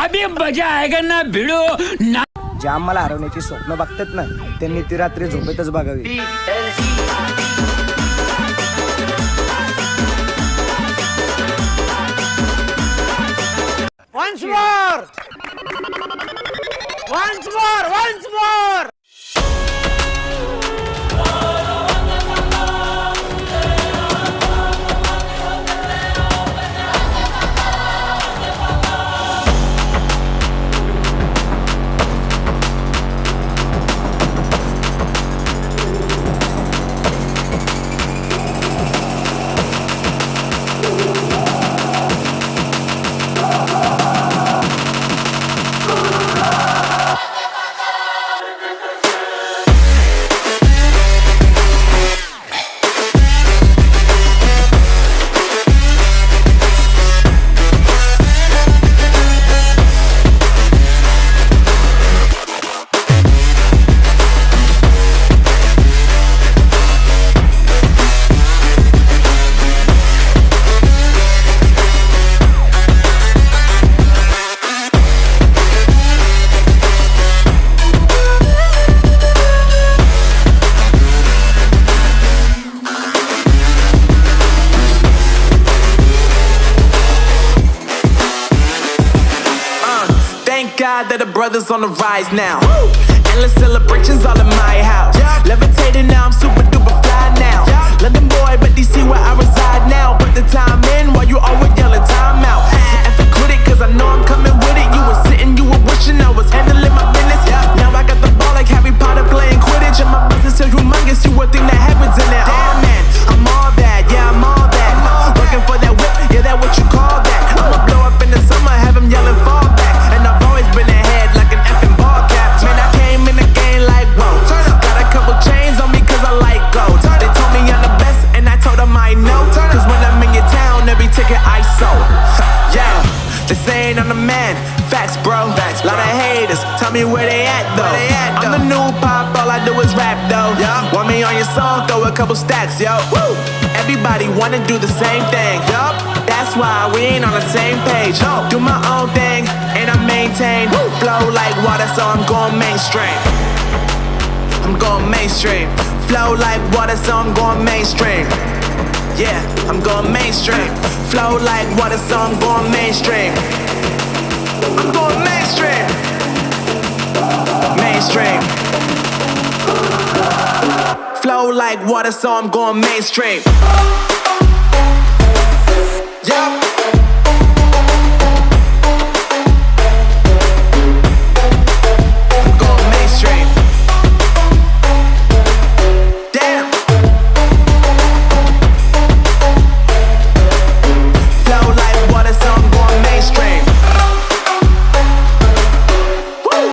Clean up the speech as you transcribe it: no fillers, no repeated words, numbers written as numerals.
अभी मजा आएगा ना भिडो ना. ज्या आम्हाला हरवण्याची स्वप्न बघतात ना त्यांनी ती रात्री झोपेतच बघावी. Once more! Once more! Once more! God that the brothers on the rise now. Endless celebrations all in my house. Levitating now, I'm super duper fly now. London boy, but they see where I reside now. Put the time in while you always yelling time out. And for quit it, cause I know I'm coming with it. You were sitting, you were wishing I was handling my business. Now I got the ball like Harry Potter playing Quidditch. And my business so humongous, you would think that happens in it. Damn man, I'm all that, yeah I'm all that. Working for that whip, yeah that what you call that. I'ma blow up in the summer, have him yelling fall back. And I've always been ahead like an effing ball cap. Man, I came in the game like whoa. Got a couple chains on me cause I like gold. They told me I'm the best and I told them I know. Cause when I'm in your town, every ticket I sold. Yeah, they saying I'm the man. Facts bro, lot of haters, tell me where they at though. I'm the new pop, all I do is rap though. Want me on your song, throw a couple stacks, yo. Woo! Everybody wanna do the same thing, yup. That's why we ain't on the same page. Do my own thing, and I maintain. Flow like water, so I'm going mainstream. I'm going mainstream. Flow like water, so I'm going mainstream. Yeah, I'm going mainstream. Flow like water, so I'm going mainstream. I'm going mainstream. Mainstream. Flow like water, so I'm going mainstream.